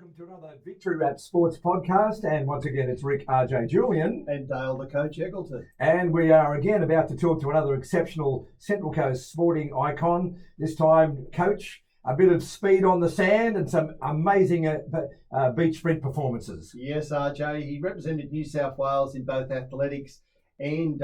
Welcome to another Victory Rap Sports podcast, and once again it's Rick, RJ, Jullienne. And Dale, the coach, Eggleton. And we are again about to talk to another exceptional Central Coast sporting icon. This time, coach, a bit of speed on the sand and some amazing beach sprint performances. Yes, RJ, he represented New South Wales in both athletics and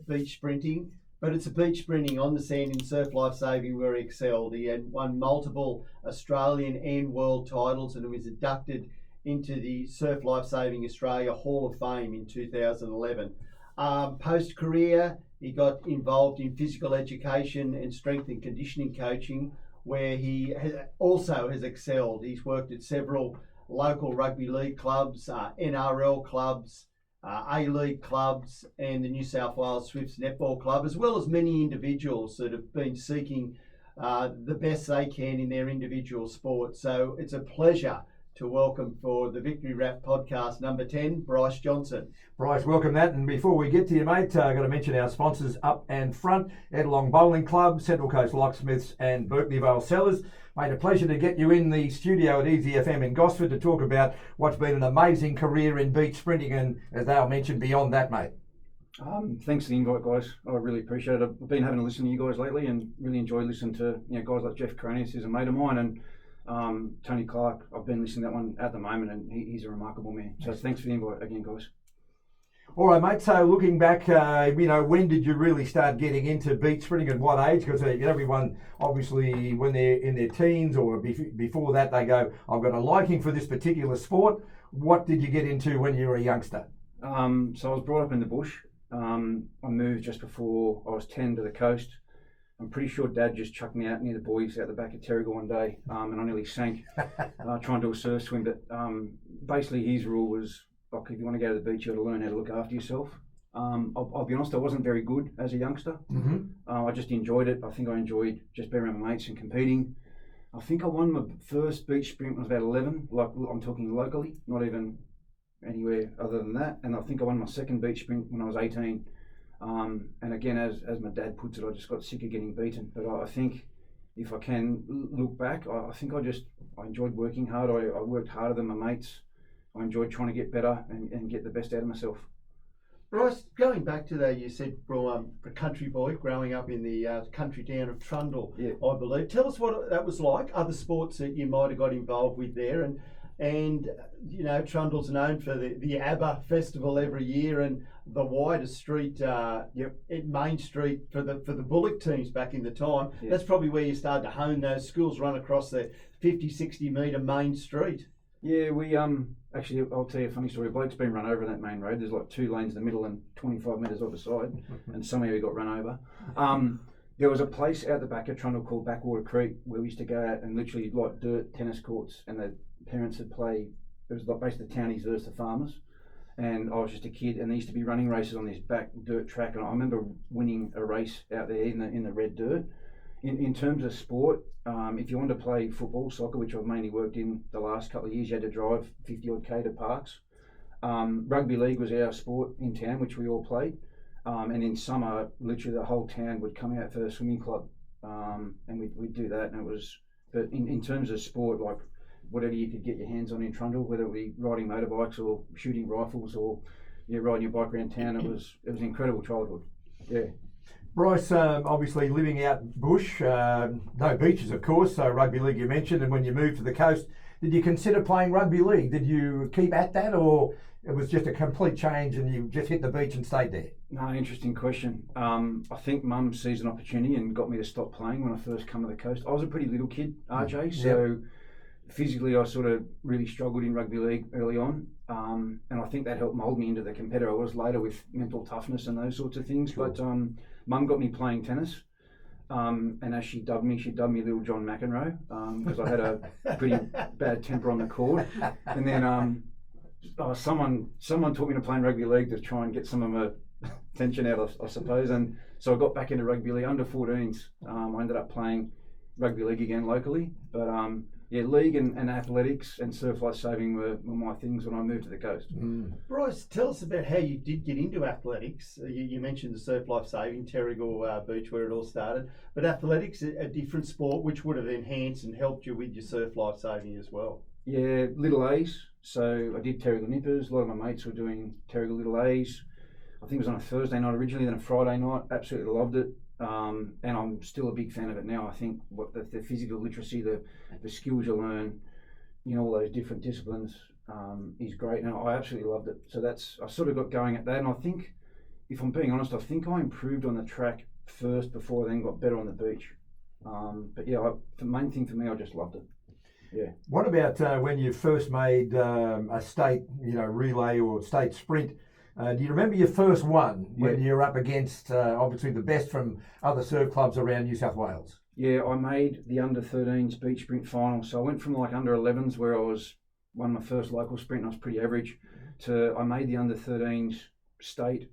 beach sprinting. But it's a beach sprinting on the sand and surf lifesaving where he excelled. He had won multiple Australian and world titles and was inducted into the Surf Lifesaving Australia Hall of Fame in 2011. Post-career, he got involved in physical education and strength and conditioning coaching, where he also has excelled. He's worked at several local rugby league clubs, NRL clubs, A-League clubs and the New South Wales Swifts Netball Club, as well as many individuals that have been seeking the best they can in their individual sport. So it's a pleasure to welcome for the Victory Rap podcast number 10, Brice Johnson. Brice, welcome that. And before we get to you, mate, I've got to mention our sponsors up and front, Eggleton Bowling Club, Central Coast Locksmiths and Berkeley Vale Cellars. Mate, a pleasure to get you in the studio at Easy FM in Gosford to talk about what's been an amazing career in beach sprinting and, as Dale mentioned, beyond that, mate. Thanks for the invite, guys. I really appreciate it. I've been having a listen to you guys lately and really enjoy listening to guys like Jeff Coronius, who's a mate of mine, and Tony Clark. I've been listening to that one at the moment, and he's a remarkable man. So thanks for the invite again, guys. All right, mate. So looking back, when did you really start getting into beach sprinting and what age? Because everyone, obviously, when they're in their teens or before that, they go, I've got a liking for this particular sport. What did you get into when you were a youngster? So I was brought up in the bush. I moved just before I was 10 to the coast. I'm pretty sure Dad just chucked me out near the boys out the back of Terrigal one day, and I nearly sank trying to do a surf swim. But basically his rule was, like, if you want to go to the beach, you've got to learn how to look after yourself. I'll be honest, I wasn't very good as a youngster. Mm-hmm. I just enjoyed it. I think I enjoyed just being around my mates and competing. I think I won my first beach sprint when I was about 11, like I'm talking locally, not even anywhere other than that. And I think I won my second beach sprint when I was 18. And again, as my dad puts it, I just got sick of getting beaten. But I think if I can look back, I think I enjoyed working hard. I worked harder than my mates. I enjoyed trying to get better and get the best out of myself. Brice, going back to that, you said a country boy growing up in the country town of Trundle, Yeah. I believe. Tell us what that was like, other sports that you might have got involved with there. And Trundle's known for the ABBA festival every year and the widest street, at Main Street for the Bullock teams back in the time. Yeah. That's probably where you started to hone those skills, run across the 50, 60 metre main street. Yeah, we actually, I'll tell you a funny story. A bloke's been run over on that main road. There's like 2 lanes in the middle and 25 metres either side, and somehow he got run over. There was a place out the back of Trundle called Backwater Creek where we used to go out and literally like dirt tennis courts, and the parents would play. It was like basically the townies versus the farmers, and I was just a kid, and there used to be running races on this back dirt track, and I remember winning a race out there in the red dirt. In terms of sport, if you wanted to play football, soccer, which I've mainly worked in the last couple of years, you had to drive 50 odd K to parks. Rugby league was our sport in town, which we all played. And in summer, literally the whole town would come out for a swimming club, and we'd do that. And it was, but in terms of sport, like whatever you could get your hands on in Trundle, whether it be riding motorbikes or shooting rifles or riding your bike around town, it was an incredible childhood. Yeah. Brice, obviously living out bush, no beaches, of course, so rugby league you mentioned, and when you moved to the coast, did you consider playing rugby league? Did you keep at that, or it was just a complete change and you just hit the beach and stayed there? No, interesting question. I think Mum sees an opportunity and got me to stop playing when I first come to the coast. I was a pretty little kid, RJ, so physically I sort of really struggled in rugby league early on, and I think that helped mould me into the competitor I was later with mental toughness and those sorts of things. Sure. But Mum got me playing tennis, and as she dubbed me Little John McEnroe, because I had a pretty bad temper on the court. And then someone taught me to play in rugby league to try and get some of my tension out, I suppose. And so I got back into rugby league under 14s. I ended up playing rugby league again locally, but league and athletics and surf life saving were my things when I moved to the coast. Brice, tell us about how you did get into athletics. You mentioned the surf life saving, Terrigal Beach, where it all started, but athletics, a different sport which would have enhanced and helped you with your surf life saving as well. Yeah, little A's. So I did Terrigal Nippers. A lot of my mates were doing Terrigal Little A's. I think it was on a Thursday night originally, then a Friday night. Absolutely loved it. And I'm still a big fan of it now. I think what the physical literacy, the skills you learn, all those different disciplines is great. And I absolutely loved it. So I sort of got going at that. And I think, if I'm being honest, I think I improved on the track first before I then got better on the beach. But yeah, the main thing for me, I just loved it. Yeah. What about when you first made a state, relay or state sprint? Do you remember your first one when you were up against obviously the best from other surf clubs around New South Wales? Yeah, I made the under 13s beach sprint final. So I went from like under 11s where I won my first local sprint and I was pretty average to I made the under 13s state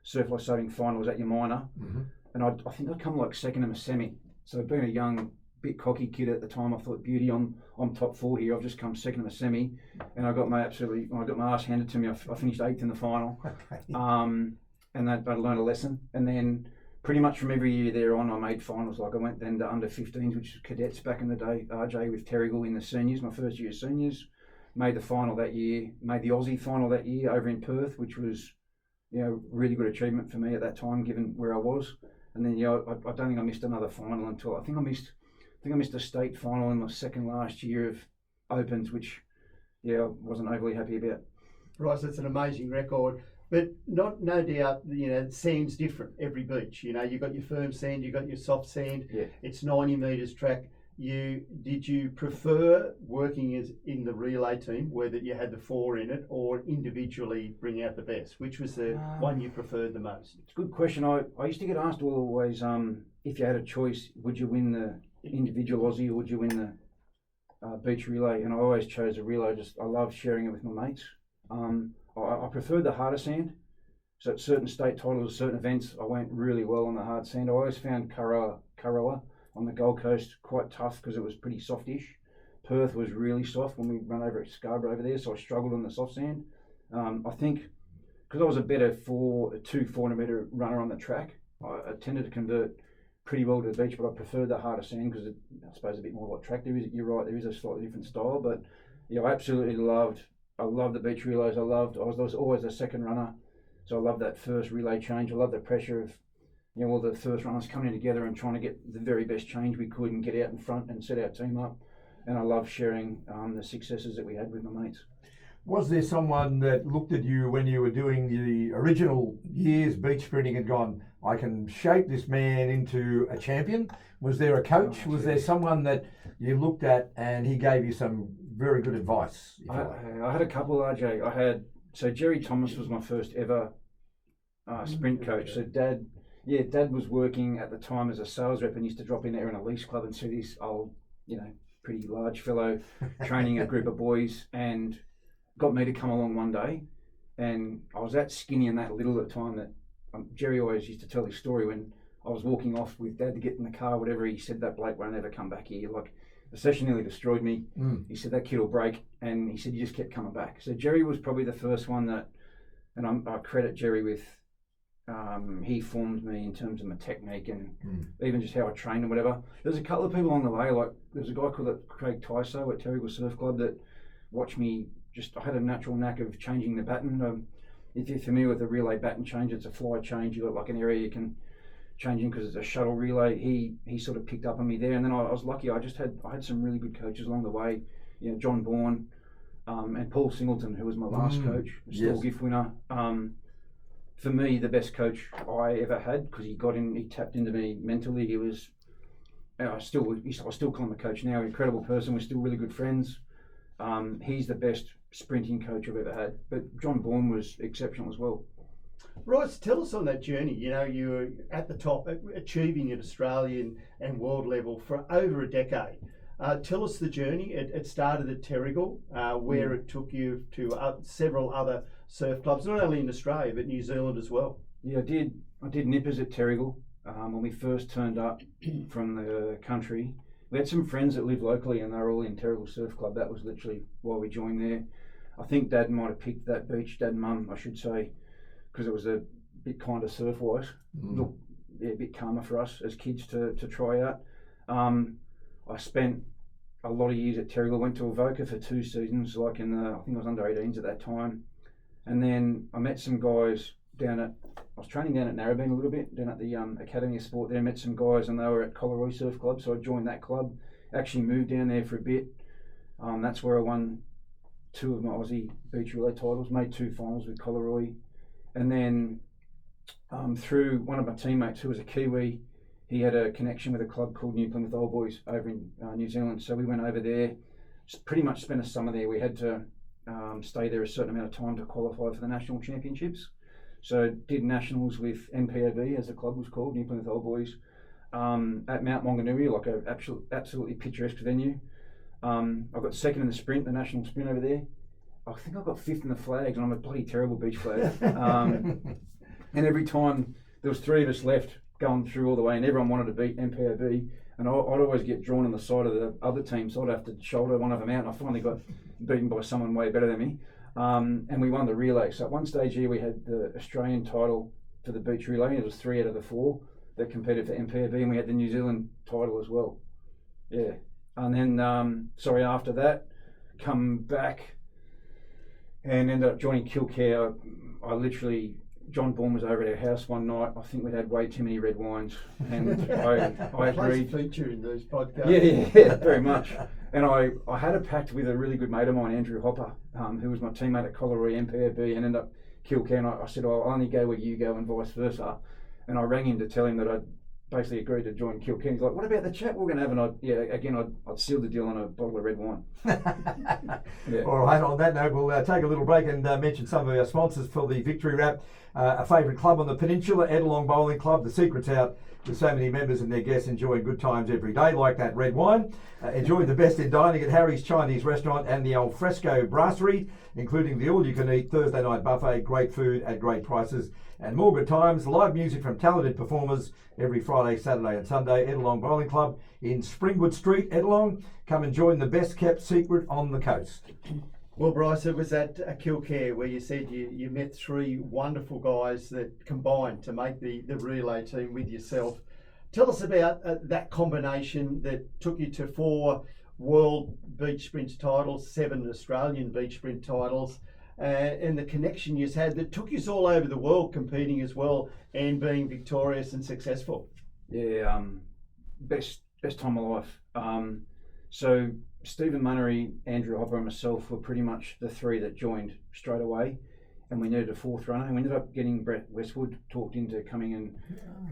surf life saving finals at your minor. Mm-hmm. And I think I'd come like second in a semi. So being a young, bit cocky kid at the time, I thought, beauty, I'm top four here. I've just come second in a semi, and I got my ass handed to me. I finished 8th in the final, and I learned a lesson. And then pretty much from every year there on, I made finals. Like I went then to under 15s, which was cadets back in the day. RJ with Terrigal in the seniors, my first year of seniors. Made the final that year. Made the Aussie final that year over in Perth, which was really good achievement for me at that time, given where I was. And then I don't think I missed another final until I think I missed a state final in my second last year of Opens, which I wasn't overly happy about. Right, so it's an amazing record, but no doubt sand's different every beach. You've got your firm sand, you've got your soft sand. Yeah. It's 90 metres track. Did you prefer working as in the relay team, whether you had the four in it, or individually bring out the best? Which was the one you preferred the most? It's a good question. I used to get asked always, if you had a choice, would you win the individual Aussie or would you win the beach relay? And I always chose the relay. I love sharing it with my mates. I preferred the harder sand. So at certain state titles, certain events, I went really well on the hard sand. I always found Kurrawa on the Gold Coast quite tough because it was pretty softish. Perth was really soft when we run over at Scarborough over there, so I struggled on the soft sand. I think because I was a better 400 metre runner on the track, I tended to convert pretty well to the beach, but I preferred the harder sand because I suppose a bit more like track. You're right, there is a slightly different style, but I absolutely loved the beach relays. I was always the second runner, so I loved that first relay change. I loved the pressure of all the first runners coming together and trying to get the very best change we could and get out in front and set our team up. And I love sharing the successes that we had with my mates. Was there someone that looked at you when you were doing the original years beach sprinting and gone, I can shape this man into a champion? Was there a coach? Was there someone that you looked at and he gave you some very good advice? I had a couple, RJ. So Jerry Thomas was my first ever sprint coach. So Dad was working at the time as a sales rep and used to drop in there in a lease club and see this old, pretty large fellow training a group of boys, and got me to come along one day. And I was that skinny and that little at the time that Jerry always used to tell his story when I was walking off with Dad to get in the car, whatever, he said, that bloke won't ever come back here. Like, the session nearly destroyed me. He said, that kid will break. And he said, you just kept coming back. So Jerry was probably the first one that, and I credit Jerry with, he formed me in terms of my technique and even just how I trained and whatever. There's a couple of people along the way, like there's a guy called Craig Tyso at Terrigal Surf Club that watched me. I had a natural knack of changing the batten. If you're familiar with the relay batten change, it's a fly change. You've got like an area you can change in because it's a shuttle relay. He sort of picked up on me there, and then I was lucky. I had some really good coaches along the way. John Bourne and Paul Singleton, who was my last coach, still gift winner. For me, the best coach I ever had, because he tapped into me mentally. He was, I still call him a coach now. Incredible person. We're still really good friends. He's the best sprinting coach I've ever had. But John Bourne was exceptional as well. Brice, tell us on that journey. You were at the top, achieving at Australian and world level for over a decade. Tell us the journey. It started at Terrigal, where it took you to several other surf clubs, not only in Australia but New Zealand as well. Yeah, I did nippers at Terrigal when we first turned up from the country. We had some friends that lived locally and they were all in Terrigal Surf Club. That was literally why we joined there. I think Dad might have picked that beach, Dad and Mum, I should say, because it was a bit kinder surf-wise. A bit calmer for us as kids to try out. I a lot of years at Terrigal. Went to Avoca for 2 seasons, like in the, I think I was under 18s at that time. And then I met some guys I was training down at Narrabeen a little bit, down at the Academy of Sport there. Met some guys and they were at Collaroy Surf Club, so I joined that club. Actually moved down there for a bit. That's where I won 2 of my Aussie beach relay titles, made 2 finals with Collaroy. And then through one of my teammates who was a Kiwi, he had a connection with a club called New Plymouth Old Boys over in New Zealand. So we went over there, pretty much spent a summer there. We had to stay there a certain amount of time to qualify for the national championships. So did nationals with NPOB, as the club was called, New Plymouth Old Boys, at Mount Maunganui, like a absolutely picturesque venue. I got 2nd in the sprint, the national sprint over there. I think I got 5th in the flags, and I'm a bloody terrible beach flag. And every time there was 3 of us left going through all the way, and everyone wanted to beat NPOB, and I'd always get drawn on the side of the other team, so I'd have to shoulder one of them out, and I finally got beaten by someone way better than me. And we won the relay. So at one stage here we had the Australian title for the beach relay. It was 3 out of the 4 that competed for MPOB, and we had the New Zealand title as well. Yeah. And then, after that, come back and ended up joining Kilcare. I literally, John Bourne was over at our house one night. I think we'd had way too many red wines, and I agreed. Feature in those podcasts. Yeah, very much. And I had a pact with a really good mate of mine, Andrew Hopper, who was my teammate at Collaroy MPOB, and ended up Kilcare. And I said, I'll only go where you go, and vice versa. And I rang him to tell him that I'd basically agreed to join Kilcare. He's like, what about the chat we're going to have? And I'd sealed the deal on a bottle of red wine. Yeah. All right, on that note, we'll take a little break and mention some of our sponsors for the Victory Wrap. A favourite club on the peninsula, Eggleton Bowling Club. The secret's out with so many members and their guests enjoying good times every day, like that red wine. Enjoy the best in dining at Harry's Chinese Restaurant and the Al Fresco Brasserie, including the all-you-can-eat Thursday night buffet, great food at great prices, and more good times. Live music from talented performers every Friday, Saturday and Sunday. Eggleton Bowling Club in Springwood Street, Eggleton. Come and join the best-kept secret on the coast. Well, Brice, it was at Kilcare where you said you met 3 wonderful guys that combined to make the relay team with yourself. Tell us about that combination that took you to 4 World Beach Sprint titles, 7 Australian Beach Sprint titles, and the connection you had that took you all over the world competing as well and being victorious and successful. Yeah, best time of life. So Stephen Munnery, Andrew Hopper and myself were pretty much the 3 that joined straight away, and we needed a 4th runner, and we ended up getting Brett Westwood talked into coming and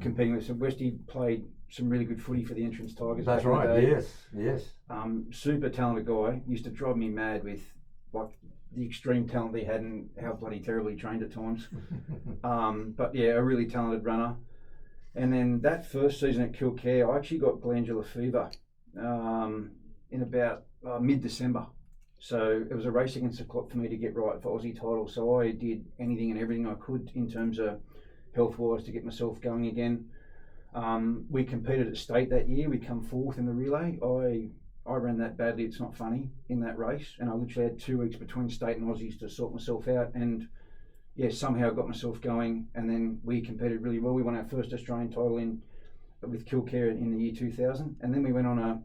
competing with us. So Westy played some really good footy for the Entrance Tigers. That's right, yes. Super talented guy, used to drive me mad with like the extreme talent that he had and how bloody terribly he trained at times. But yeah, a really talented runner. And then that first season at Kilcare, I actually got glandular fever in about mid-December. So it was a race against the clock for me to get right for Aussie titles. So I did anything and everything I could in terms of health-wise to get myself going again. We competed at state that year. We come 4th in the relay. I ran that badly, it's not funny, in that race. And I literally had 2 weeks between state and Aussies to sort myself out. And yeah, somehow got myself going. And then we competed really well. We won our first Australian title with Kilcare in the year 2000. And then we went on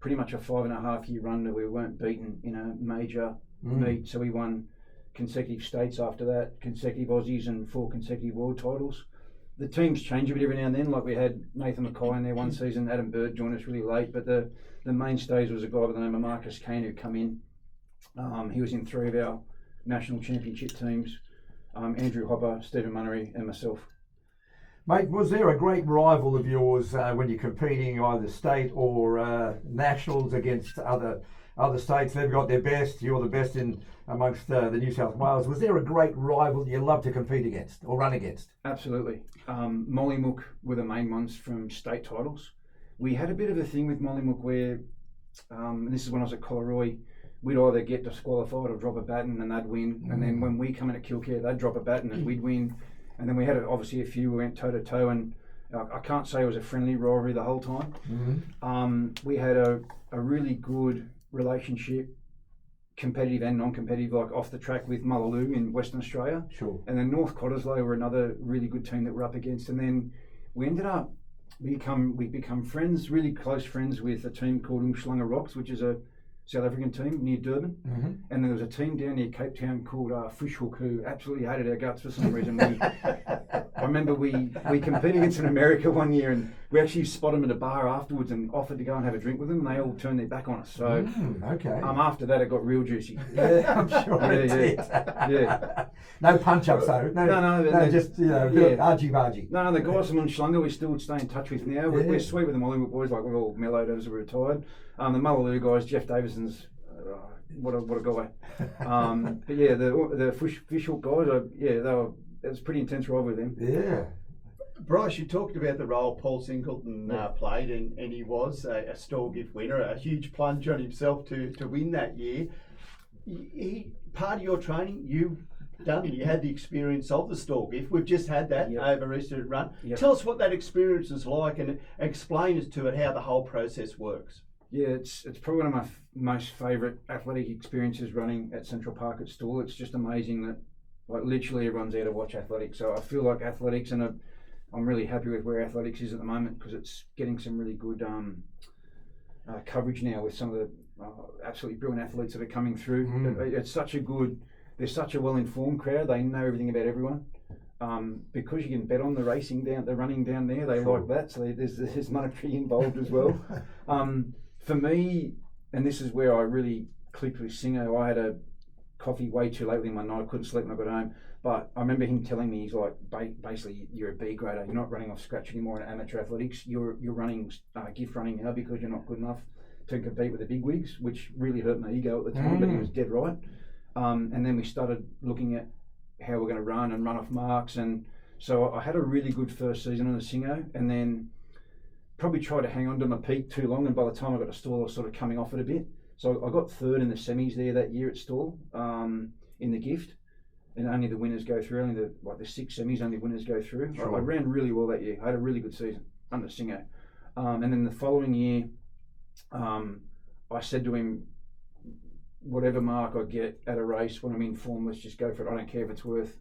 pretty much a 5.5 year run that we weren't beaten in a major meet. So we won consecutive states after that, consecutive Aussies and 4 consecutive world titles. The teams change a bit every now and then, like we had Nathan Mackay in there one season, Adam Bird joined us really late, but the mainstays was a guy by the name of Marcus Kane who come in. He was in 3 of our national championship teams, Andrew Hopper, Stephen Munnery and myself. Mate, was there a great rival of yours when you're competing either state or nationals against other states? They've got their best, you're the best in amongst the New South Wales. Was there a great rival you love to compete against or run against? Absolutely. Mollymook were the main ones from state titles. We had a bit of a thing with Mollymook where, and this is when I was at Collaroy, we'd either get disqualified or drop a baton and they'd win. And then when we come in at Kilcare, they'd drop a baton and we'd win. And then we had obviously a few who went toe to toe, and I can't say it was a friendly rivalry the whole time. We had a really good relationship, competitive and non-competitive, like off the track with Mullaloo in Western Australia. Sure. And then North Cottesloe were another really good team that we're up against. And then we ended up we become friends, really close friends with a team called Umschlanger Rocks, which is a South African team near Durban, Mm-hmm. and there was a team down near Cape Town called Fishhook who absolutely hated our guts for some reason. I remember we competed against in America one year, and we actually spotted them at a bar afterwards and offered to go and have a drink with them, and they all turned their back on us. So okay. after that, it got real juicy. Yeah, I'm sure it did. Yeah. No punch-ups though. No, just argy-bargy. No, the guys from Unchlunga we still stay in touch with now. We're sweet with the Mollywood boys, like we're all mellowed as we're retired. The Mullaloo guys, Jeff Davison's, what a guy. But yeah, the Fishhook guys, it was pretty intense ride with them. Yeah. Brice, you talked about the role Paul Singleton played, and he was a Stall gift winner, a huge plunge on himself to win that year. Part of your training, you had the experience of the Stall gift. We've just had that over Easter run. Yep. Tell us what that experience is like, and explain us to it how the whole process works. Yeah, it's probably one of my most favourite athletic experiences running at Central Park at Stawell. It's just amazing that literally everyone's there to watch athletics. So I feel like athletics, and I'm really happy with where athletics is at the moment because it's getting some really good coverage now with some of the absolutely brilliant athletes that are coming through. It's such a good. They're such a well-informed crowd. They know everything about everyone. Because you can bet on the running down there. They like that, so there's monetary involved as well. For me, and this is where I really clicked with Singo. I had a coffee way too late in my night. I couldn't sleep when I got home. But I remember him telling me, he's like, basically, you're a B grader. You're not running off scratch anymore in amateur athletics. You're running gift running now because you're not good enough to compete with the big wigs, which really hurt my ego at the time. But he was dead right. And then we started looking at how we're going to run off marks, and so I had a really good first season on the Singo, and then probably tried to hang on to my peak too long, and by the time I got to Stawell I was sort of coming off it a bit. So I got third in the semis there that year at Stawell in the gift, and only the winners go through. Only the 6 semis, only winners go through. Sure. I ran really well that year. I had a really good season under Singo, and then the following year I said to him, whatever mark I get at a race when I'm in form, let's just go for it. I don't care if it's worth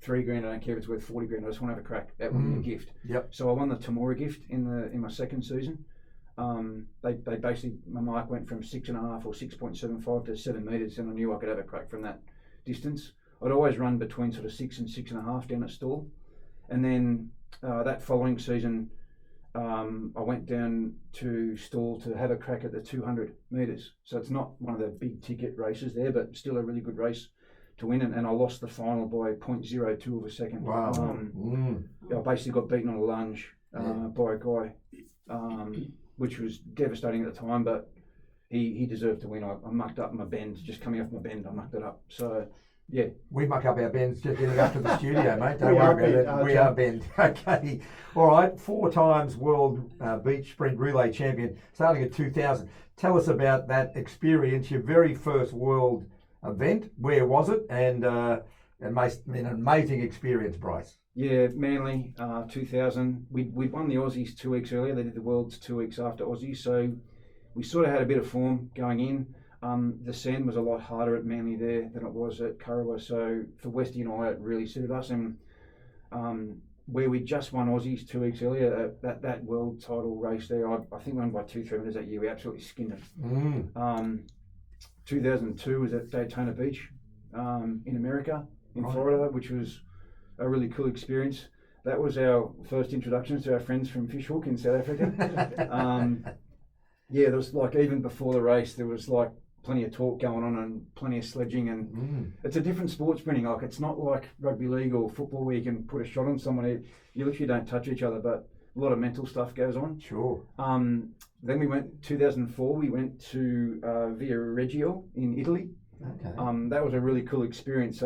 $3,000. I don't care if it's worth 40 grand. I just want to have a crack at winning a gift. Yep. So I won the Tamora gift in my second season. They basically, my mark went from 6.5 or 6.75 to 7 metres, and I knew I could have a crack from that distance. I'd always run between sort of 6 and 6.5 down at Stawell, and then that following season, I went down to Stawell to have a crack at the 200 metres. So it's not one of the big ticket races there, but still a really good race to win. And I lost the final by 0.02 of a second. Wow. I basically got beaten on a lunge by a guy, which was devastating at the time, but he deserved to win. I mucked up my bend, just coming off my bend, I mucked it up. So yeah. We muck up our bends just getting up to the studio, mate. Don't worry about it. We are bend. Okay. All right. 4 times world beach sprint relay champion, starting at 2000. Tell us about that experience, your very first world event. Where was it? And an amazing experience, Brice. Yeah, Manly, 2000. We'd won the Aussies 2 weeks earlier. They did the Worlds 2 weeks after Aussies. So we sort of had a bit of form going in. The sand was a lot harder at Manly there than it was at Kurrawa, so for Westy and I it really suited us. And where we just won Aussies 2 weeks earlier, that world title race there, I think we won by 2-3 minutes that year. We absolutely skinned it. 2002 was at Daytona Beach in America, in Florida, which was a really cool experience. That was our first introductions to our friends from Fishhook in South Africa. Yeah, there was even before the race, there was plenty of talk going on and plenty of sledging, and it's a different sport sprinting. It's not like rugby league or football where you can put a shot on someone. You literally don't touch each other, but a lot of mental stuff goes on. Sure. Then we went 2004. We went to Viareggio in Italy. Okay. That was a really cool experience.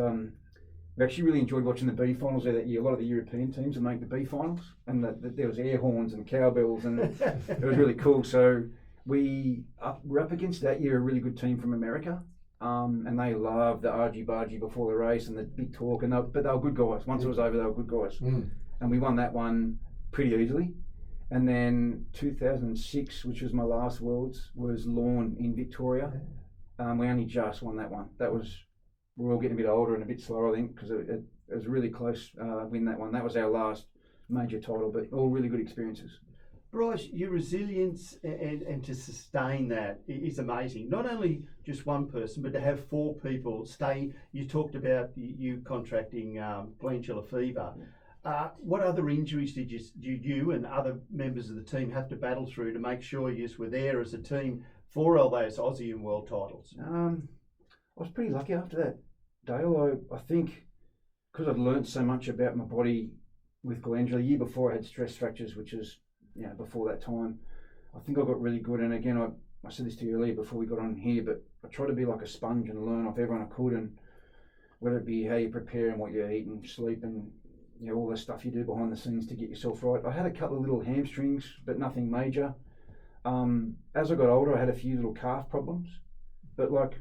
We actually really enjoyed watching the B finals there that year. A lot of the European teams would make the B finals, and there was air horns and cowbells, and it was really cool. So we're up against that year a really good team from America, and they loved the argy-bargy before the race and the big talk, but they were good guys. Once it was over, they were good guys. And we won that one pretty easily. And then 2006, which was my last Worlds, was Lawn in Victoria. We only just won that one. We're all getting a bit older and a bit slower, I think, because it was really close win that one. That was our last major title, but all really good experiences. Brice, your resilience and to sustain that is amazing. Not only just one person, but to have 4 people stay. You talked about you contracting glandular fever. What other injuries did you and other members of the team have to battle through to make sure you were there as a team for all those Aussie and world titles? I was pretty lucky after that, Dale. I think because I'd learnt so much about my body with glandular. The year before I had stress fractures, which is before that time. I think I got really good. And again, I said this to you earlier before we got on here, but I try to be like a sponge and learn off everyone I could, and whether it be how you prepare and what you eat and sleep and all the stuff you do behind the scenes to get yourself right. I had a couple of little hamstrings, but nothing major. As I got older, I had a few little calf problems, but like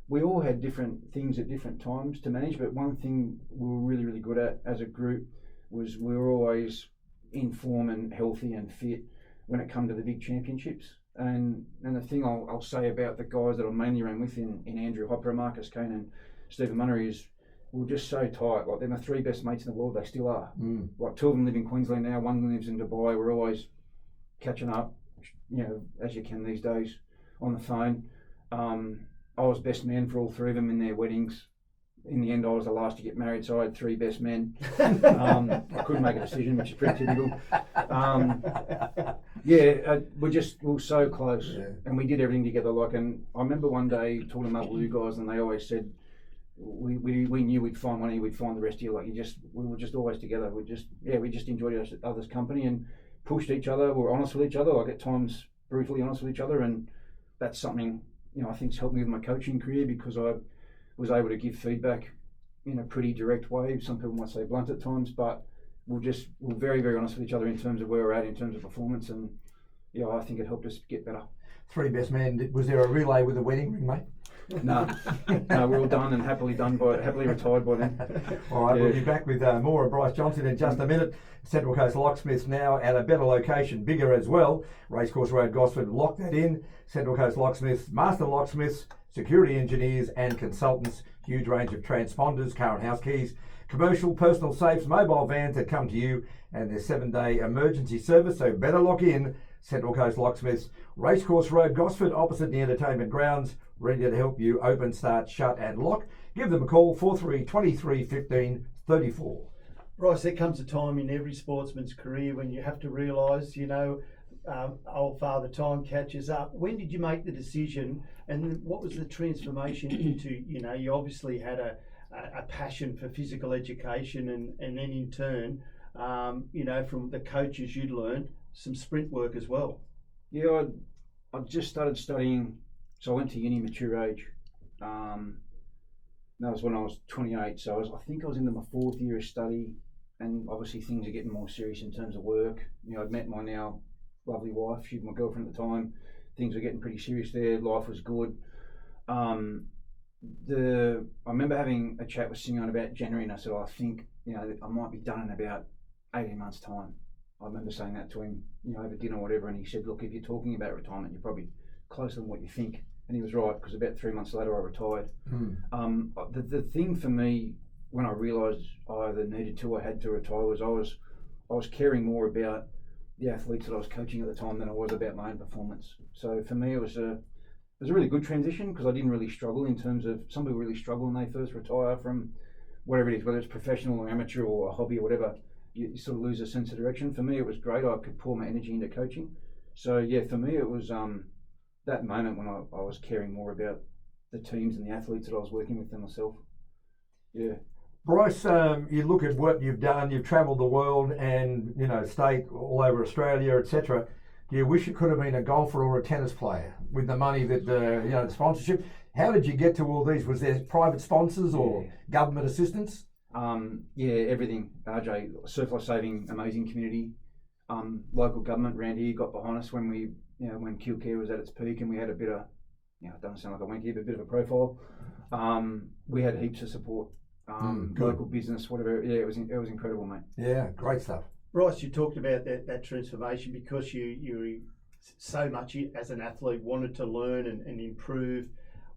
we all had different things at different times to manage. But one thing we were really, really good at as a group was we were always in form and healthy and fit when it come to the big championships. And the thing I'll say about the guys that I mainly ran with in Andrew Hopper, Marcus Kane and Stephen Munnery is we were just so tight. Like they're my 3 best mates in the world. They still are. Like 2 of them live in Queensland now. 1 lives in Dubai. We're always catching up, as you can these days on the phone. I was best man for all 3 of them in their weddings. In the end, I was the last to get married, so I had 3 best men. I couldn't make a decision, which is pretty typical. We were so close, and we did everything together. And I remember one day talking to my blue guys, and they always said, we knew we'd find one of you, we'd find the rest of you. We were just always together. We just enjoyed each other's company and pushed each other. We were honest with each other, like at times brutally honest with each other, and that's something I think's helped me with my coaching career because I was able to give feedback in a pretty direct way. Some people might say blunt at times, but we're very, very honest with each other in terms of where we're at in terms of performance, and I think it helped us get better. 3 best men. Was there a relay with a wedding ring, mate? No, we're all done and happily retired by then. All right, we'll be back with more of Brice Johnson in just a minute. Central Coast Locksmiths now at a better location, bigger as well. Racecourse Road, Gosford, lock that in. Central Coast Locksmiths, master locksmiths, security engineers and consultants, huge range of transponders, current house keys, commercial, personal safes, mobile vans that come to you, and their 7-day emergency service, so better lock in. Central Coast Locksmiths, Racecourse Road, Gosford, opposite the entertainment grounds, ready to help you open, start, shut and lock. Give them a call, 43 23 15 34. Brice, there comes a time in every sportsman's career when you have to realise, old father time catches up. When did you make the decision, and what was the transformation into, you obviously had a passion for physical education and then in turn, from the coaches you'd learned, some sprint work as well. Yeah, I just started studying, so I went to uni mature age. That was when I was 28, so I think I was into my 4th year of study, and obviously things are getting more serious in terms of work. I'd met my now lovely wife, she was my girlfriend at the time. Things were getting pretty serious there, life was good. I remember having a chat with Simeon about January, and I said, I think I might be done in about 18 months' time. I remember saying that to him, over dinner or whatever, and he said, look, if you're talking about retirement, you're probably closer than what you think. And he was right, because about 3 months later I retired. The thing for me, when I realised I either needed to or had to retire, was I was caring more about the athletes that I was coaching at the time than I was about my own performance. So for me, it was a really good transition, because I didn't really struggle in terms of, some people really struggle when they first retire from whatever it is, whether it's professional or amateur or a hobby or whatever. You sort of lose a sense of direction. For me, it was great. I could pour my energy into coaching. So yeah, for me, it was that moment when I was caring more about the teams and the athletes that I was working with than myself. Yeah. Brice, you look at what you've done. You've travelled the world and state all over Australia, etc. Do you wish you could have been a golfer or a tennis player with the money that the sponsorship? How did you get to all these? Was there private sponsors or government assistance? Everything. RJ, Surf Life Saving, amazing community. Local government around here got behind us when we, when Kilcare was at its peak, and we had a bit of, it doesn't sound like a wanky, but a bit of a profile. We had heaps of support. Local business, whatever. Yeah, it was incredible, mate. Yeah, great stuff. Brice, you talked about that transformation because you so much as an athlete wanted to learn and improve.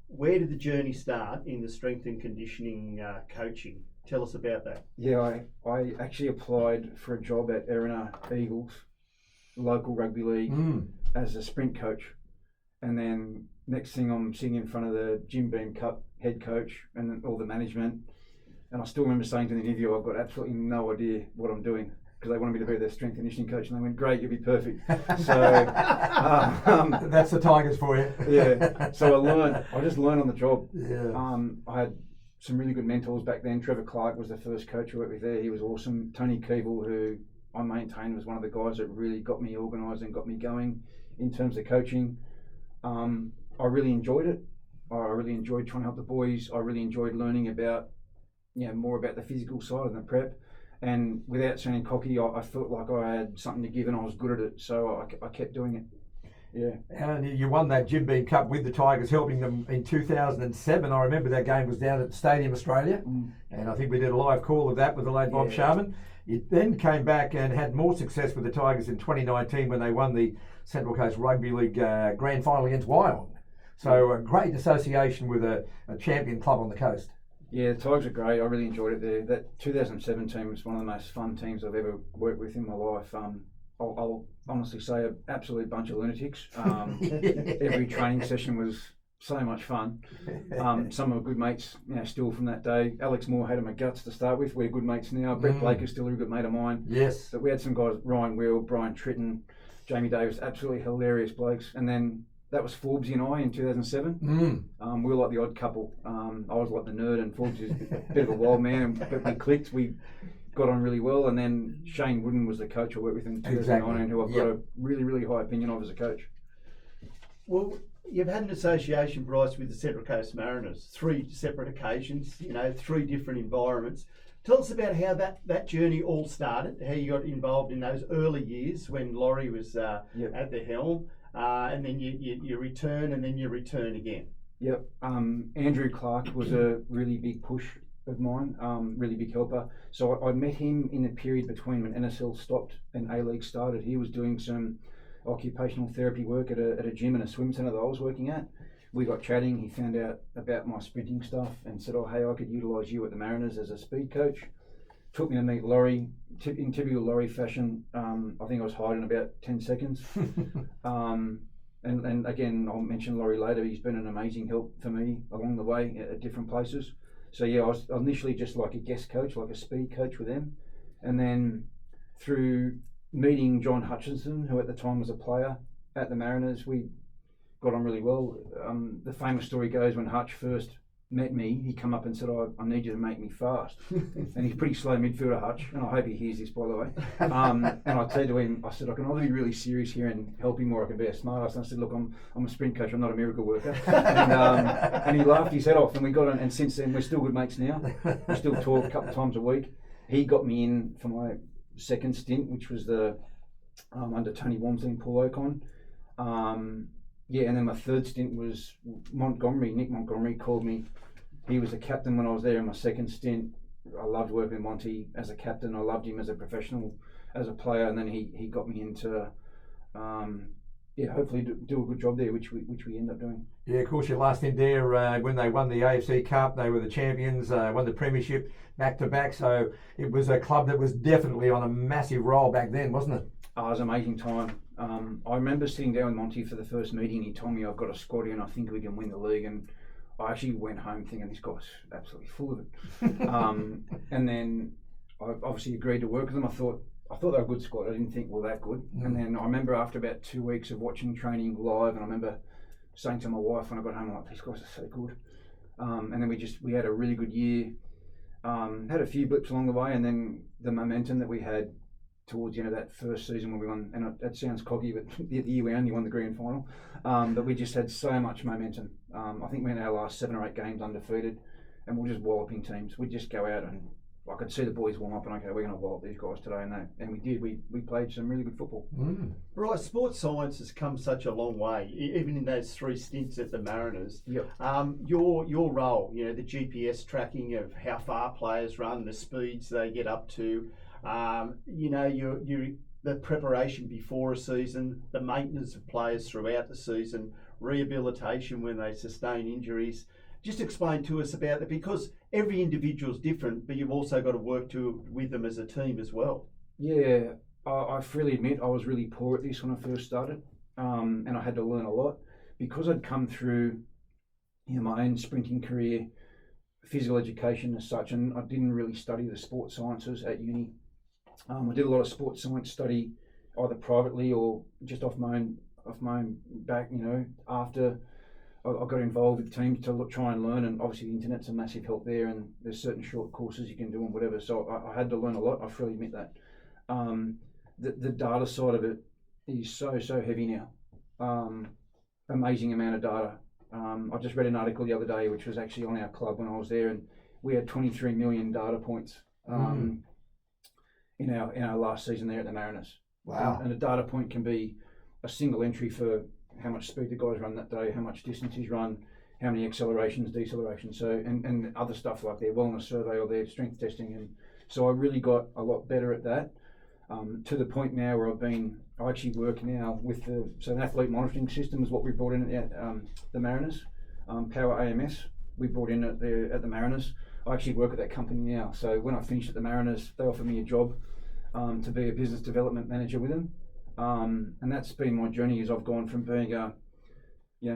Where did the journey start in the strength and conditioning coaching? Tell us about that. Yeah, I actually applied for a job at Erina Eagles local rugby league as a sprint coach, and then next thing I'm sitting in front of the Jim Beam Cup head coach and then all the management, and I still remember saying to the interview, I've got absolutely no idea what I'm doing, because they wanted me to be their strength and conditioning coach, and they went, great, you'll be perfect. So that's the Tigers for you. yeah, so I just learned on the job. Yeah. I had some really good mentors back then. Trevor Clark was the first coach I worked with there. He was awesome. Tony Keeble, who I maintain was one of the guys that really got me organised and got me going in terms of coaching. I really enjoyed it. I really enjoyed trying to help the boys. I really enjoyed learning about, more about the physical side and the prep. And without sounding cocky, I felt like I had something to give and I was good at it. So I kept doing it. Yeah. And you won that Jim Beam Cup with the Tigers, helping them in 2007. I remember that game was down at Stadium Australia, and I think we did a live call of that with the late Bob Sharman. It then came back and had more success with the Tigers in 2019 when they won the Central Coast Rugby League Grand Final against Wyong. So a great association with a champion club on the coast. Yeah, the Tigers are great. I really enjoyed it there. That 2007 team was one of the most fun teams I've ever worked with in my life. I'll honestly say an absolute bunch of lunatics. Every training session was so much fun. Some of my good mates, still from that day. Alex Moore had him at guts to start with. We're good mates now. Brett Blake is still a good mate of mine. Yes. But we had some guys, Ryan Wheel, Brian Tritton, Jamie Davis, absolutely hilarious blokes. And then that was Forbesy and I in 2007. We were like the odd couple. I was like the nerd and Forbes is a bit of a wild man, but we clicked. We got on really well, and then Shane Wooden was the coach I worked with in 2009, who I've got a really, really high opinion of as a coach. Well, you've had an association, Brice, with the Central Coast Mariners, 3 separate occasions, 3 different environments. Tell us about how that journey all started, how you got involved in those early years when Laurie was at the helm, and then you return, and then you return again. Yep. Andrew Clark was a really big push of mine, really big helper. So I met him in the period between when NSL stopped and A-League started. He was doing some occupational therapy work at a gym and a swim centre that I was working at. We got chatting. He found out about my sprinting stuff and said, oh, hey, I could utilise you at the Mariners as a speed coach. Took me to meet Laurie. In typical Laurie fashion, I think I was hired in about 10 seconds. And again, I'll mention Laurie later. He's been an amazing help for me along the way at different places. So yeah, I was initially just like a guest coach, like a speed coach with them. And then through meeting John Hutchinson, who at the time was a player at the Mariners, we got on really well. The famous story goes when Hutch first met me, he come up and said, I need you to make me fast. And he's pretty slow midfielder, Hutch, and I hope he hears this, by the way. And I said to him, I said, I can either be really serious here and help him, or I can be a smart ass. And I said, look, I'm a sprint coach, I'm not a miracle worker. And he laughed his head off, and we got on, and since then we're still good mates now. We still talk a couple of times a week. He got me in for my second stint, which was the under Tony Walmsley and Paul Ocon. And then my third stint was Montgomery. Nick Montgomery called me. He was the captain when I was there in my second stint. I loved working with Monty as a captain. I loved him as a professional, as a player, and then he got me into hopefully do a good job there, which we end up doing. Yeah, of course, your last stint there when they won the AFC Cup, they were the champions, won the premiership back to back. So it was a club that was definitely on a massive roll back then, wasn't it? Oh, it was an amazing time. I remember sitting down with Monty for the first meeting. He told me, I've got a squad here and I think we can win the league. And I actually went home thinking this guy's absolutely full of it. And then I obviously agreed to work with them. I thought they were a good squad. I didn't think we were that good. And then I remember after about 2 weeks of watching training live, and I remember saying to my wife when I got home, I'm like, these guys are so good. And then we had a really good year. Had a few blips along the way, and then the momentum that we had towards the end of that first season when we won, and that sounds cocky, but the year we only won the grand final, but we just had so much momentum. I think we had our last 7 or 8 games undefeated, and we're just walloping teams. We'd just go out and I could see the boys warm up and okay, we're going to wallop these guys today, and we did. We played some really good football. Right, sports science has come such a long way, even in those 3 stints at the Mariners. Yep. Your role, the GPS tracking of how far players run, the speeds they get up to, the preparation before a season, the maintenance of players throughout the season, rehabilitation when they sustain injuries. Just explain to us about it, because every individual is different, but you've also got to work with them as a team as well. Yeah, I freely admit I was really poor at this when I first started, and I had to learn a lot because I'd come through, my own sprinting career, physical education as such, and I didn't really study the sports sciences at uni. I did a lot of sports science study, either privately or just off my own back. After I got involved with teams to try and learn, and obviously the internet's a massive help there, and there's certain short courses you can do and whatever. So I had to learn a lot. I freely admit that. The data side of it is so heavy now. Amazing amount of data. I just read an article the other day, which was actually on our club when I was there, and we had 23 million data points in our last season there at the Mariners. Wow! And a data point can be a single entry for how much speed the guys run that day, how much distance he's run, how many accelerations, decelerations, and other stuff like their wellness survey or their strength testing. And so I really got a lot better at that, to the point now where I actually work now with an athlete monitoring system is what we brought in at the Mariners, Power AMS. We brought in at the Mariners. I actually work at that company now. So when I finished at the Mariners, they offered me a job to be a business development manager with them. And that's been my journey, as I've gone from being a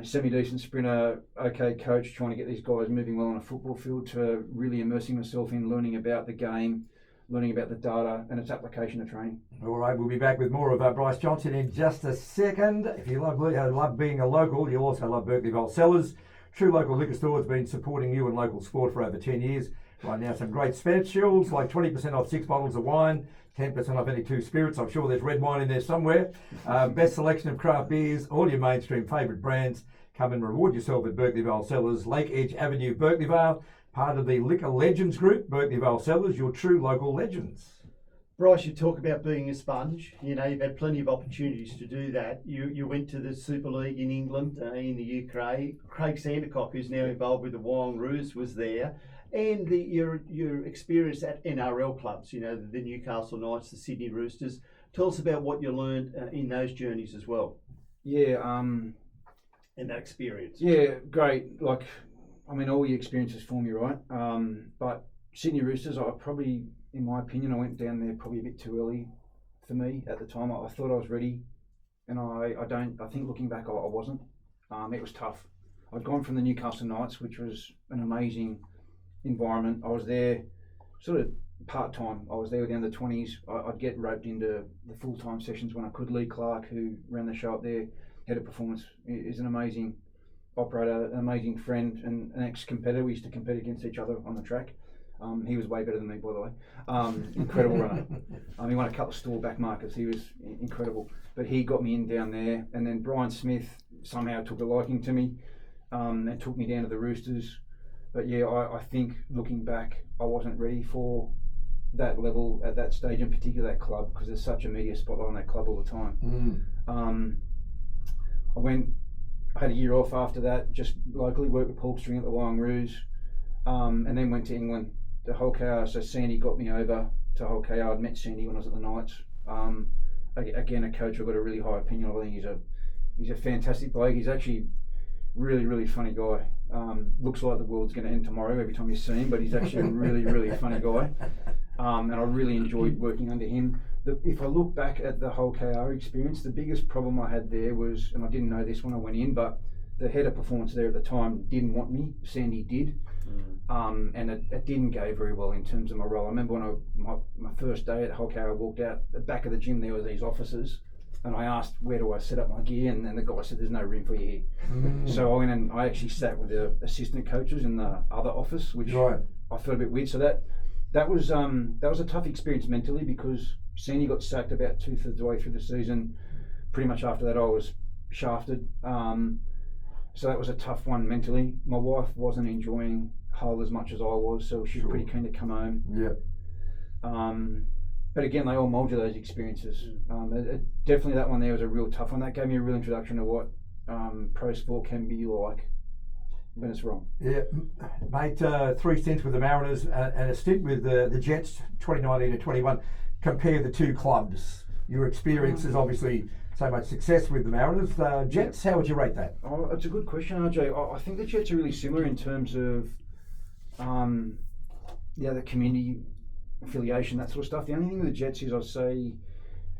semi-decent sprinter, okay coach, trying to get these guys moving well on a football field, to really immersing myself in learning about the game, learning about the data and its application to training. All right, we'll be back with more of Brice Johnson in just a second. If you love being a local, you'll also love Berkeley Vale Cellars. True Local Liquor Store has been supporting you and local sport for over 10 years. Right now, some great specials, like 20% off 6 bottles of wine, 10% off any 2 spirits. I'm sure there's red wine in there somewhere. Best selection of craft beers, all your mainstream favourite brands. Come and reward yourself at Berkeley Vale Cellars, Lake Edge Avenue, Berkeley Vale. Part of the Liquor Legends Group, Berkeley Vale Cellars, your true local legends. Brice, you talk about being a sponge. You've had plenty of opportunities to do that. You went to the Super League in England, in the UK. Craig Sandercock, who's now involved with the Warangaroos, was there. And your experience at NRL clubs, the Newcastle Knights, the Sydney Roosters. Tell us about what you learned in those journeys as well. Yeah. And that experience. Yeah, great. All your experiences form you, right? But Sydney Roosters, in my opinion, I went down there probably a bit too early for me at the time. I thought I was ready, and I think looking back, I wasn't. It was tough. I'd gone from the Newcastle Knights, which was an amazing environment. I was there sort of part-time. I was there with the under-20s. I'd get roped into the full-time sessions when I could. Lee Clark, who ran the show up there, head of performance, is an amazing operator, an amazing friend, and an ex-competitor. We used to compete against each other on the track. He was way better than me, by the way. Incredible runner. He won a couple of store back markers. He was incredible. But he got me in down there, and then Brian Smith somehow took a liking to me and took me down to the Roosters. But yeah, I think looking back, I wasn't ready for that level at that stage, in particular that club, because there's such a media spotlight on that club all the time. I had a year off after that, just locally worked with Paul String at the Warangaroos, and then went to England to Hull KR. So Sandy got me over to Hull KR. I'd met Sandy when I was at the Knights. Again, a coach I've got a really high opinion of. I think he's a fantastic bloke. He's actually really funny guy. Looks like the world's going to end tomorrow every time you see him, but he's actually a really funny guy. And I really enjoyed working under him. If I look back at the whole KR experience, the biggest problem I had there was, and I didn't know this when I went in, but the head of performance there at the time didn't want me. Sandy did. And it didn't go very well in terms of my role. I remember when my first day at Hull KR, I walked out the back of the gym, there were these offices, and I asked, where do I set up my gear? And then the guy said, there's no room for you here. So I went and I actually sat with the assistant coaches in the other office, which I felt a bit weird. So that was a tough experience mentally, because Sandy got sacked about 2/3 of the way through the season. Pretty much after that, I was shafted. So that was a tough one mentally. My wife wasn't enjoying Hull as much as I was, so she was pretty keen to come home. But again, they all mould you, those experiences. Definitely that one there was a real tough one. That gave me a real introduction to what pro sport can be like when it's wrong. Yeah, mate, 3 stints with the Mariners and a stint with the Jets, 2019 to 21. Compare the two clubs. Your experiences, obviously, so much success with the Mariners. Jets, how would you rate that? Oh, it's a good question, RJ. I think the Jets are really similar in terms of the community affiliation, that sort of stuff. The only thing with the Jets is, I'd say,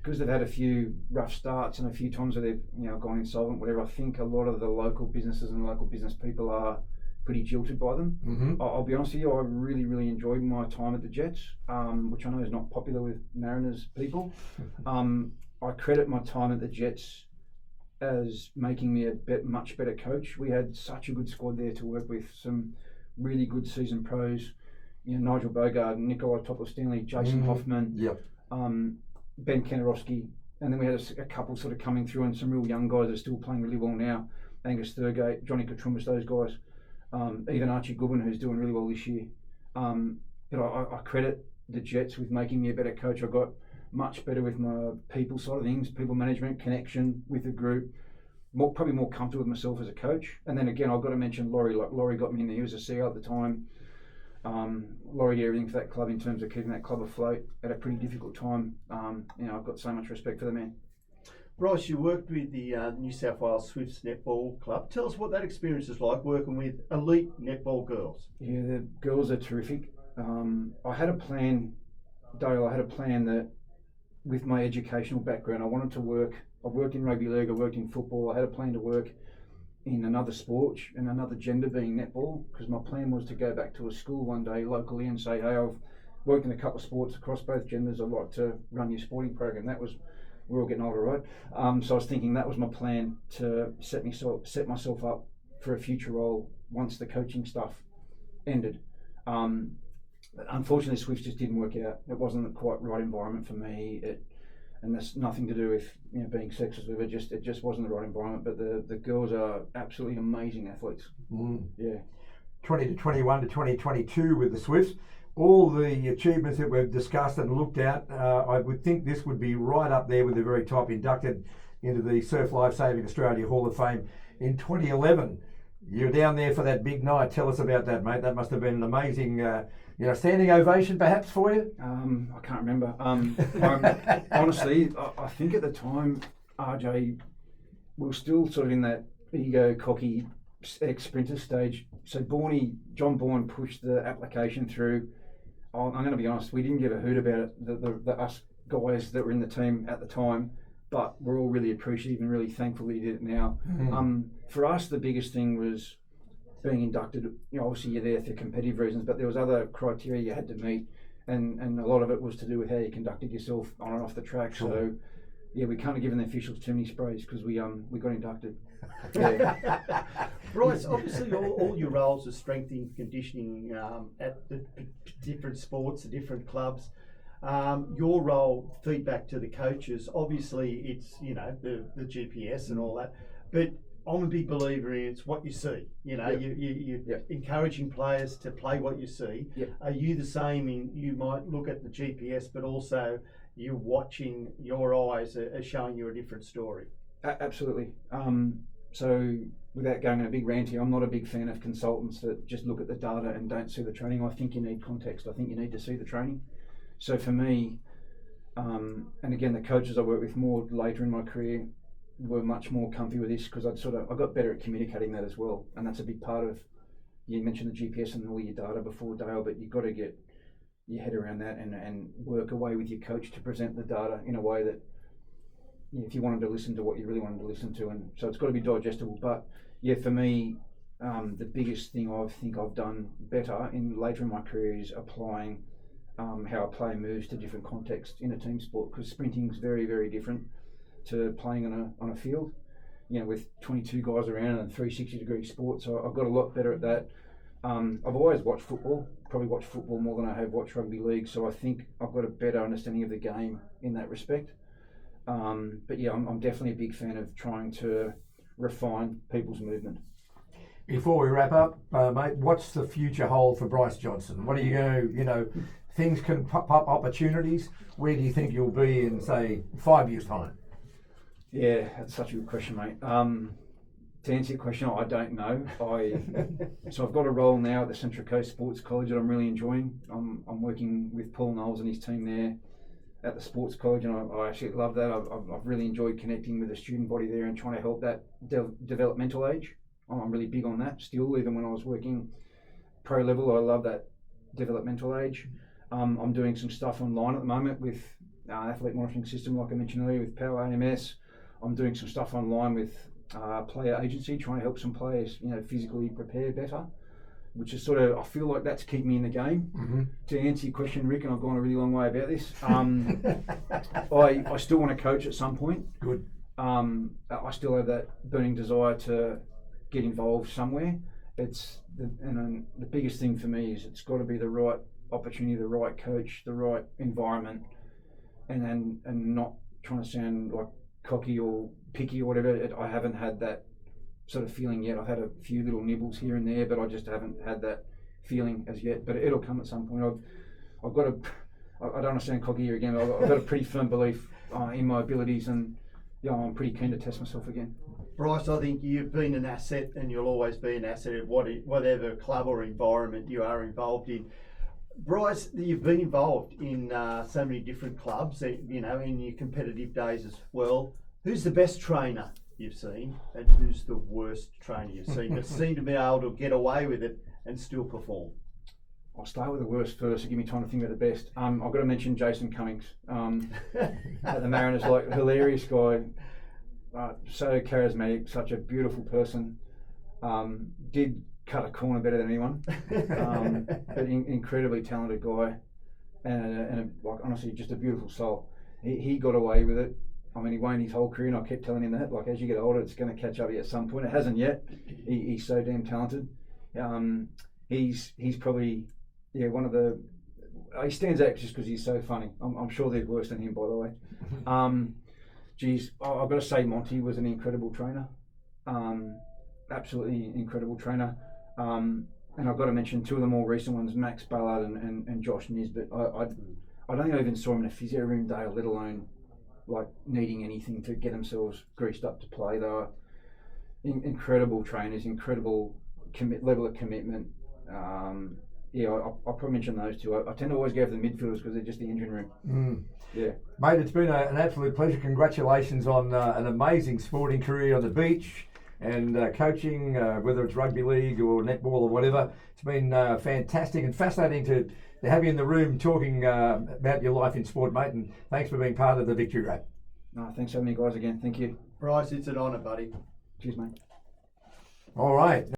because they've had a few rough starts and a few times where they've gone insolvent, whatever. I think a lot of the local businesses and local business people are pretty jilted by them. Mm-hmm. I'll be honest with you, I really, really enjoyed my time at the Jets, which I know is not popular with Mariners people. I credit my time at the Jets as making me a much better coach. We had such a good squad there to work with, some really good seasoned pros. Nigel Bogard, Nikolai Topol-Stanley, Jason Hoffman, Yep. Ben Kenarowski, and then we had a couple sort of coming through and some real young guys that are still playing really well now. Angus Thurgate, Johnny Katrumbas, those guys. Even Archie Goodwin, who's doing really well this year. But I credit the Jets with making me a better coach. I got much better with my people side of things, people management, connection with the group, probably more comfortable with myself as a coach. And then again, I've got to mention Laurie. Like Laurie got me in there. He was a CEO at the time. Laurie did everything for that club in terms of keeping that club afloat at a pretty difficult time. I've got so much respect for the man. Brice, you worked with the New South Wales Swifts Netball Club. Tell us what that experience is like working with elite netball girls. Yeah, the girls are terrific. I had a plan, Dale. I had a plan that, with my educational background, I wanted to work. I've worked in rugby league, I worked in football. I had a plan to work in another sport and another gender, being netball, because my plan was to go back to a school one day locally and say, hey, I've worked in a couple of sports across both genders. I'd like to run your sporting program. We're all getting older, right? So I was thinking that was my plan, to set myself up for a future role once the coaching stuff ended. Unfortunately, Swifts just didn't work out. It wasn't the quite right environment for me. And that's nothing to do with being sexist with it. It just wasn't the right environment. But the girls are absolutely amazing athletes. Yeah. 20 to 21 to 2022 with the Swifts. All the achievements that we've discussed and looked at, I would think this would be right up there with the very top, inducted into the Surf Life Saving Australia Hall of Fame in 2011. You're down there for that big night. Tell us about that, mate. That must have been an amazing, standing ovation perhaps for you? I can't remember. Honestly, I think at the time, RJ, we were still sort of in that ego, cocky ex-sprinter stage. So John Bourne pushed the application through. I'm going to be honest, we didn't give a hoot about it, the us guys that were in the team at the time, but we're all really appreciative and really thankful that he did it now. For us, the biggest thing was being inducted. Obviously you're there for competitive reasons, but there was other criteria you had to meet, and a lot of it was to do with how you conducted yourself on and off the track. Sure. So yeah, we can't have given the officials too many sprays because we got inducted. Yeah. Brice, obviously all your roles are strength and conditioning at the different sports, the different clubs. Your role, feedback to the coaches, obviously it's the GPS and all that, but I'm a big believer in it's what you see. You're encouraging players to play what you see. Yep. Are you the same in you might look at the GPS, but also you're watching, your eyes are showing you a different story? Absolutely. So without going on a big rant here, I'm not a big fan of consultants that just look at the data and don't see the training. I think you need context. I think you need to see the training. So for me, and again, the coaches I work with more later in my career were much more comfy with this because I got better at communicating that as well. And that's a big part of, you mentioned the GPS and all your data before, Dale, but you've got to get your head around that and work away with your coach to present the data in a way that, if you wanted to listen to what you really wanted to listen to, and so it's got to be digestible. But yeah, for me, the biggest thing I think I've done better later in my career is applying how a player moves to different contexts in a team sport, because sprinting is very, very different to playing on a field, with 22 guys around and 360-degree sports. So I've got a lot better at that. I've always watched football, probably watched football more than I have watched rugby league. So I think I've got a better understanding of the game in that respect. But yeah, I'm definitely a big fan of trying to refine people's movement. Before we wrap up, mate, what's the future hold for Brice Johnson? What are you going to, things can pop up opportunities. Where do you think you'll be in, say, 5 years' time? Yeah, that's such a good question, mate. To answer your question, I don't know. So I've got a role now at the Central Coast Sports College that I'm really enjoying. I'm working with Paul Knowles and his team there at the sports college, and I actually love that. I've really enjoyed connecting with the student body there and trying to help that developmental age. I'm really big on that still, even when I was working pro level. I love that developmental age. I'm doing some stuff online at the moment with athlete monitoring system, like I mentioned earlier, with Power AMS. I'm doing some stuff online with player agency, trying to help some players, physically prepare better, which is sort of, I feel like that's keeping me in the game. Mm-hmm. To answer your question, Rick, and I've gone a really long way about this, I still want to coach at some point. Good. I still have that burning desire to get involved somewhere. The biggest thing for me is it's got to be the right opportunity, the right coach, the right environment, and not trying to sound like cocky or picky or whatever. I haven't had that sort of feeling yet. I've had a few little nibbles here and there, but I just haven't had that feeling as yet. But it'll come at some point. I've got I don't want to sound cocky here again. I've got a pretty firm belief in my abilities, and I'm pretty keen to test myself again. Brice, I think you've been an asset, and you'll always be an asset of whatever club or environment you are involved in. Brice, you've been involved in so many different clubs, in your competitive days as well. Who's the best trainer you've seen, and who's the worst trainer you've seen that seem to be able to get away with it and still perform? I'll start with the worst first to give me time to think about the best. I've got to mention Jason Cummings at the Mariners, hilarious guy, so charismatic, such a beautiful person. Did cut a corner better than anyone, but incredibly talented guy, and honestly just a beautiful soul. He got away with it. I mean, he won his whole career, and I kept telling him that, as you get older, it's going to catch up at some point. It hasn't yet. He's so damn talented. He's probably one of the. He stands out just because he's so funny. I'm sure there's worse than him, by the way. I've got to say, Monty was an incredible trainer. Absolutely incredible trainer. And I've got to mention two of the more recent ones, Max Ballard and Josh Nisbet. I don't think I even saw him in a physio room day, let alone needing anything to get themselves greased up to play. They were incredible trainers, incredible level of commitment. I'll probably mention those two. I tend to always go for the midfielders because they're just the engine room. Mm. Yeah, mate, it's been an absolute pleasure. Congratulations on an amazing sporting career on the beach and coaching, whether it's rugby league or netball or whatever. It's been fantastic and fascinating to have you in the room talking about your life in sport, mate, and thanks for being part of the Victory Rap. No, thanks for having me, guys, again. Thank you. Brice, it's an honour, buddy. Cheers, mate. All right.